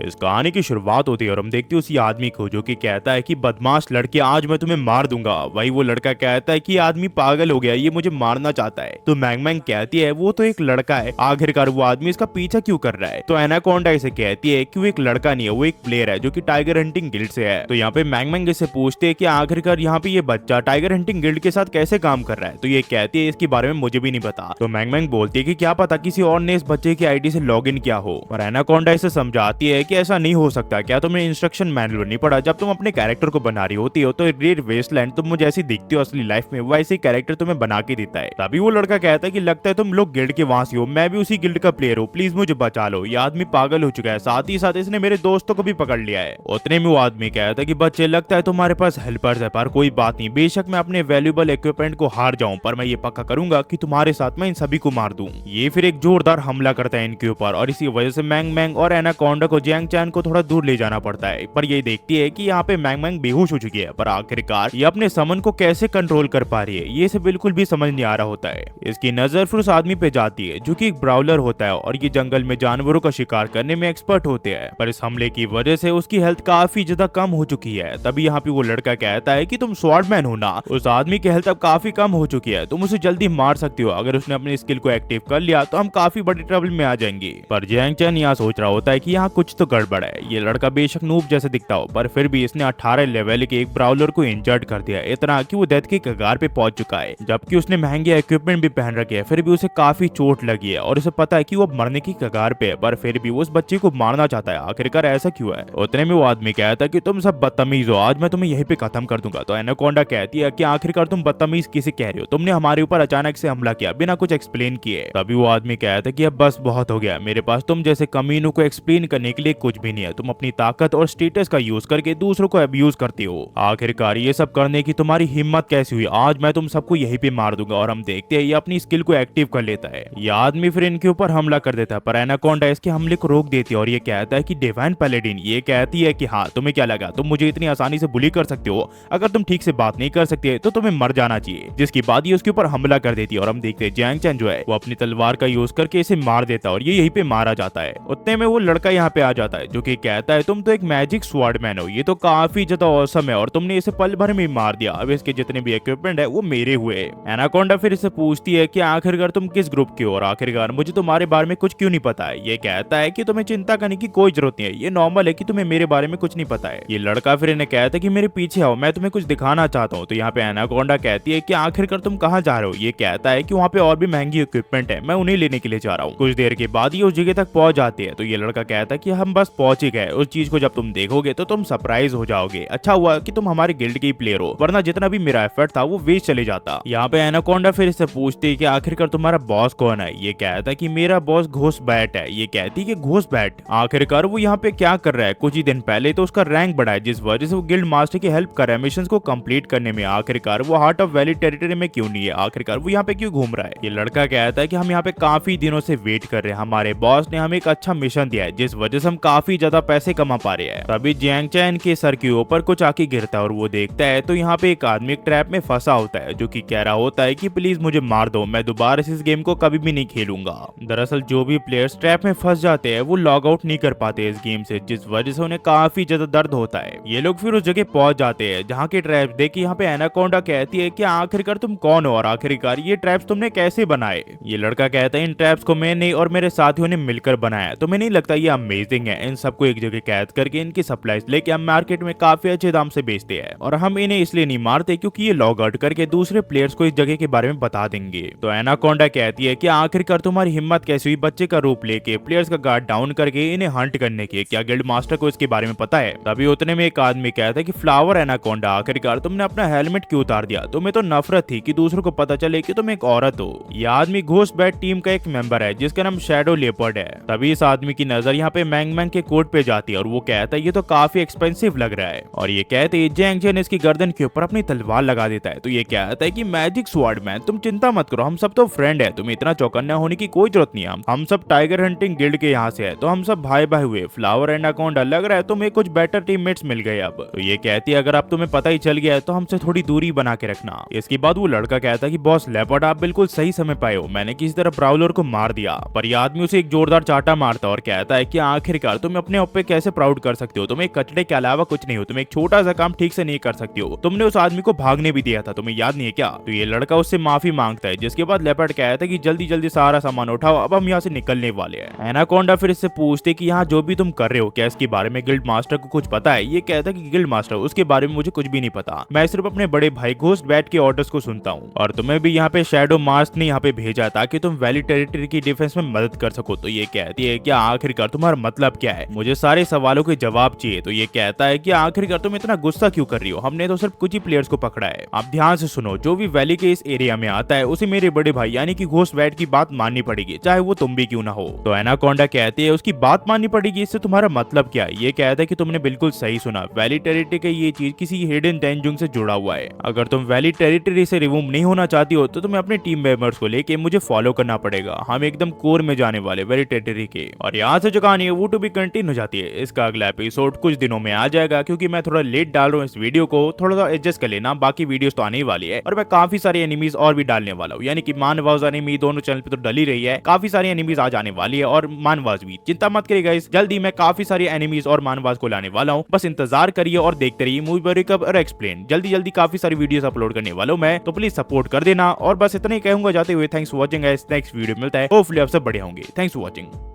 इस कहानी की शुरुआत होती है और हम देखते हैं उसी आदमी को जो कि कहता है कि बदमाश लड़के आज मैं तुम्हें मार दूंगा। वही वो लड़का कहता है कि आदमी पागल हो गया, ये मुझे मारना चाहता है। तो मैंग मैंग कहती है वो तो एक लड़का है, आखिरकार वो आदमी इसका पीछा क्यों कर रहा है। तो एनाकोंडा इसे कहती है कि वो एक लड़का नहीं है, वो एक प्लेयर है जो कि टाइगर हंटिंग गिल्ड से है। तो यहाँ पे मैंग मैंग इसे पूछते है कि आखिरकार यहाँ पे ये बच्चा टाइगर हंटिंग गिल्ड के साथ कैसे काम कर रहा है। तो ये कहती है इसके बारे में मुझे भी नहीं पता। तो मैंग मैंग बोलती है कि क्या पता किसी और ने इस बच्चे की आईडी से लॉग इन किया हो। और एनाकोंडा इसे समझाती है कि ऐसा नहीं हो सकता, क्या तुमने इंस्ट्रक्शन मैनुअल नहीं पढ़ा। जब तुम अपने कैरेक्टर को बना रही होती हो तो रेड वेस्टलैंड तुम मुझे ऐसी दिखती हो असली लाइफ में, वैसे ही कैरेक्टर तुम्हें बना के देता है। तभी वो लड़का कहता है कि लगता है तुम लोग गिल्ड के वहां से हो, मैं भी उसी गिल्ड का प्लेयर हूँ, प्लीज मुझे बचा लो। ये आदमी पागल हो चुका है, साथ ही साथ इसने मेरे दोस्तों को भी पकड़ लिया है। उतने में वो आदमी कहता है कि बच्चे लगता है तुम्हारे पास हेल्पर्स है, पर कोई बात नहीं, बेशक मैं अपने वैल्यूएबल इक्विपमेंट को हार जाऊं, पर मैं ये पक्का करूंगा कि तुम्हारे साथ मैं इन सभी को मार दूं। ये फिर एक जोरदार हमला करता है इनके ऊपर और इसी वजह से मैंग मैंग और एनाकोंडा को जियांग चैन को थोड़ा दूर ले जाना पड़ता है। पर ये देखती है कि यहाँ पे मैंग मैंग बेहोश हो चुकी है, पर आखिरकार ये अपने समन को कैसे कंट्रोल कर पा रही है ये इसे बिल्कुल भी समझ नहीं आ रहा होता है। इसकी नजर फिर उस आदमी पे जाती है जो कि एक ब्राउलर होता है और ये जंगल में जानवरों का शिकार करने में एक्सपर्ट होते हैं। पर इस हमले की वजह से उसकी हेल्थ काफी ज्यादा कम हो चुकी है। तभी यहाँ पे वो लड़का कहता है कि तुम स्वॉर्डमैन हो ना। उस आदमी की हेल्थ अब काफी कम हो चुकी है, तुम उसे जल्दी मार सकते हो। अगर उसने अपनी स्किल को एक्टिव कर लिया तो हम काफी बड़ी ट्रबल में आ जाएंगे। पर जियांग चैन यहाँ सोच रहा होता है कि यहाँ कुछ तो गड़बड़ है। ये लड़का बेशक नूब जैसे दिखता हो, पर फिर भी इसने 18 लेवल के एक ब्राउलर को इंजर्ड कर दिया, इतना कि वो डेथ के कगार पे पहुंच चुका है। जबकि उसने महंगे इक्विपमेंट भी पहन रखे हैं, फिर भी उसे काफी चोट लगी है और उसे पता है कि वो मरने की कगार पे है, पर फिर भी वो उस बच्चे को मारना चाहता है। आखिरकार ऐसा क्यों है। उतने में वो आदमी कहता है कि तुम सब बदतमीज हो, आज मैं तुम्हें यहीं पे खत्म कर दूंगा। तो एनाकोंडा कहती है कि आखिरकार तुम बदतमीज किसे कह रहे हो, तुमने हमारे ऊपर अचानक से हमला किया बिना कुछ एक्सप्लेन किए। तभी वो आदमी कहता है कि अब बस बहुत हो गया, मेरे पास तुम जैसे कमीनों को एक्सप्लेन करने के लिए कुछ भी नहीं है। तुम अपनी ताकत और स्टेटस का यूज करके दूसरों को अब्यूज करती हो। आखिरकार ये सब करने की तुम्हारी हिम्मत कैसी हुई, आज मैं तुम सबको यहीं पे मार दूंगा। और हम देखते हैं ये अपनी स्किल को एक्टिव कर लेता है। ये आदमी फिर इनके ऊपर हमला कर देता है, पर एनाकोंडा इसके हमले को रोक देती है और ये कहता है कि डिवाइन पैलेडिन। ये कहती है कि हाँ तुम्हें क्या लगा, तुम मुझे इतनी आसानी से बुली कर सकते हो, अगर तुम ठीक से बात नहीं कर सकते तो तुम्हें मर जाना चाहिए। जिसके बाद ये उसके ऊपर हमला कर देती है और हम देखते हैं जियांग चैन जो है वो अपनी तलवार का यूज करके इसे मार देता है और ये यहीं पे मारा जाता है। उतने में वो लड़का यहाँ पे आ जाता है जो कि कहता है तुम तो एक मैजिक स्वॉर्डमैन हो, ये तो काफी ज्यादा औसम है और तुमने इसे पल भर में मार दिया। अब इसके जितने भी इक्विपमेंट है वो मेरे हुए। एनाकोंडा फिर इसे पूछती है कि आखिरकार तुम किस ग्रुप के हो और आखिरकार मुझे तुम्हारे बारे में कुछ क्यों नहीं पता है। ये कहता है कि तुम्हें चिंता करने की कोई जरूरत नहीं है, ये नॉर्मल है कि तुम्हें मेरे बारे में कुछ नहीं पता है। ये लड़का फिर इन्हें कहता है कि मेरे पीछे आओ, मैं तुम्हें कुछ दिखाना चाहता हूँ। तो यहाँ पे एनाकोंडा कहती है कि आखिरकार तुम कहाँ जा रहे हो। ये कहता है कि वहाँ पे और भी महंगी इक्विपमेंट है, मैं उन्हें लेने के लिए जा रहा हूँ। कुछ देर के बाद ये उस जगह तक पहुंच जाती है। तो ये लड़का कहता है कि हम बस पहुंच ही गए, उस चीज को जब तुम देखोगे तो तुम सरप्राइज हो जाओगे। अच्छा हुआ कि तुम हमारे गिल्ड के प्लेयर हो, वरना जितना भी मेरा एफर्ट था वो वेस्ट चले जाता। यहाँ पे एनाकोंडा फिर इससे पूछती है कि आखिरकार तुम्हारा बॉस कौन है। ये कहता है कि मेरा बॉस घोस्ट बैट है। ये कहती है कि घोस्ट बैट आखिरकार वो यहाँ पे क्या कर रहा है। कुछ ही दिन पहले तो उसका रैंक बढ़ा है, जिस वजह से वो गिल्ड मास्टर की हेल्प कर रहा है मिशन को कंप्लीट करने में। आखिरकार वो हार्ट ऑफ वैली टेरिटरी में क्यों नहीं है, आखिरकार वो यहाँ पे क्यों घूम रहा है। ये लड़का कहता है कि हम यहाँ पे काफी दिनों से वेट कर रहे हैं, हमारे बॉस ने हमें एक अच्छा मिशन दिया है जिस वजह से हम काफी ज्यादा पैसे कमा पा रहे हैं। तभी जियांग चैन के सर के ऊपर कुछ आके गिरता है और वो देखता है तो यहाँ पे एक आदमी एक ट्रैप में फंसा होता है जो कि कह रहा होता है कि प्लीज मुझे मार दो, मैं दोबारा इस गेम को कभी भी नहीं खेलूंगा। दरअसल जो भी प्लेयर्स ट्रैप में फंस जाते हैं वो लॉग आउट नहीं कर पाते इस गेम से, जिस वजह से उन्हें काफी ज्यादा दर्द होता है। ये लोग फिर उस जगह पहुंच जाते हैं जहाँ के ट्रैप देख के यहाँ पे एनाकोंडा कहती है कि आखिरकार तुम कौन हो और आखिरकार ये ट्रैप्स तुमने कैसे बनाए। ये लड़का कहता है इन ट्रैप्स को मैंने और मेरे साथियों ने मिलकर बनाया, तुम्हें नहीं लगता ये अमेजिंग है। इन सबको एक जगह कैद करके इनकी सप्लाईज लेके हम मार्केट में काफी अच्छे दाम से बेचते हैं और हम इन्हें इसलिए नहीं मारते क्योंकि ये लॉग आउट करके दूसरे प्लेयर्स को इस जगह के बारे में बता देंगे। तो एनाकोंडा कहती है कि आखिरकार तुम्हारी हिम्मत कैसी हुई बच्चे का रूप लेके प्लेयर्स का गार्ड डाउन करके इन्हें हंट करने की, क्या गिल्ड मास्टर को इसके बारे में पता है। तभी उतने में एक आदमी कहता है कि फ्लावर एनाकोंडा आखिरकार तुमने अपना हेलमेट क्यों उतार दिया, तुम्हें तो नफरत थी कि दूसरों को पता चले कि तुम एक औरत हो। यह आदमी घोस्ट बैट टीम का एक मेंबर है जिसका नाम शैडो लेपर्ड है। तभी इस आदमी की नजर यहाँ पे मैंग मैंग के कोट पे जाती है और वो कहता है ये तो काफी एक्सपेंसिव लग रहा है। और ये कहते ही जियांग चैन इसकी गर्दन के ऊपर अपनी तलवार लगा देता है। तो ये कहता है कि मैजिक स्वॉर्डमैन तुम चिंता मत करो, हम सब तो फ्रेंड है, तुम्हें इतना चौकन्ना होने की कोई जरूरत नहीं है। हम सब टाइगर हंटिंग गिल्ड के यहाँ से है, तो हम सब भाई भाई हुए। फ्लावर एनाकोंडा लग रहा है तुम्हें कुछ बेटर टीममेट्स मिल गए अब। तो ये कहती है अगर अब तुम्हें पता ही चल गया है तो हमसे थोड़ी दूरी बना के रखना। इसके बाद वो लड़का कहता है कि बॉस लेपर्ड आप बिल्कुल सही समय पाए हो, मैंने किसी तरह ब्राउलर को मार दिया। पर यह आदमी उसे एक जोरदार चाटा मारता और कहता है कि आखिरकार यार, तुम अपने आप पे कैसे प्राउड कर सकते हो? तुम एक कचड़े के अलावा कुछ नहीं हो, तुम एक छोटा सा काम ठीक से नहीं कर सकते हो। तुमने उस आदमी को भागने भी दिया था, तुम्हें याद नहीं है क्या? तो ये लड़का उससे माफी मांगता है, जिसके बाद लेपर्ड कहता है कि जल्दी जल्दी सारा सामान उठाओ, अब हम यहाँ से निकलने वाले हैं। एनाकोंडा फिर इससे पूछते कि यहाँ जो भी तुम कर रहे हो क्या इसके बारे में गिल्ड मास्टर को कुछ पता है? ये कहता है कि गिल्ड मास्टर, उसके बारे में मुझे कुछ भी नहीं पता, मैं सिर्फ अपने बड़े भाई घोस्ट बैट के ऑर्डर्स को सुनता हूँ, और तुम्हें भी यहाँ पे शैडो मास्क ने यहाँ पे भेजा ताकि तुम वैली टेरिटरी की डिफेंस में मदद कर सको। तो ये कहती है कि आखिरकार तुम्हारा मतलब क्या है? मुझे सारे सवालों के जवाब चाहिए। तो ये कहता है कि आखिरकार तुम इतना गुस्सा क्यों कर रही हो? हमने तो सिर्फ कुछ ही प्लेयर्स को पकड़ा है। आप ध्यान से सुनो, जो भी वैली के इस एरिया में आता है उसे मेरे बड़े भाई यानी कि घोस्ट बैट की बात माननी पड़ेगी, चाहे वो तुम भी क्यों ना हो। तो एनाकोंडा कहती है उसकी बात माननी पड़ेगी, इससे तुम्हारा मतलब क्या है? ये कहता है कि तुमने बिल्कुल सही सुना, वैली टेरिटरी का ये चीज किसी हिडन डेंजुंग से जुड़ा हुआ है। अगर तुम वैली टेरिटरी से रिमूव नहीं होना चाहती हो तो तुम्हें अपने टीम मेंबर्स को लेके मुझे फॉलो करना पड़ेगा। हम एकदम कोर में जाने वाले वैली टेरिटरी के, और यहाँ से जो कहानी है वो टू बी कंटिन्यू हो जाती है। इसका अगला एपिसोड कुछ दिनों में आ जाएगा, क्योंकि मैं थोड़ा लेट डाल रहा हूँ इस वीडियो को, थोड़ा सा एडजस्ट कर लेना, बाकी वीडियोस तो आने ही वाली है। और मैं काफी सारे एनिमीज और भी डालने वाला हूँ, यानी कि मानवाज एनिमी दोनों चैनल पे तो डल ही रही है, काफी सारी एनिमीज आज आने वाली है, और मानवाज भी, चिंता मत करिए गाइस, जल्दी मैं काफी सारी एनिमीज और मानवाज को लाने वाला हूँ। बस इंतजार करिए और देखते रहिए मूवी बैरिकअप और एक्सप्लेन, जल्दी जल्दी काफी सारी वीडियोस अपलोड करने वाला हूँ मैं, तो प्लीज सपोर्ट कर देना। और बस इतना ही कहूंगा जाते हुए, thanks for watching guys, next video मिलता है, होपफुली आप सब बढ़िया होंगे। Thanks for watching.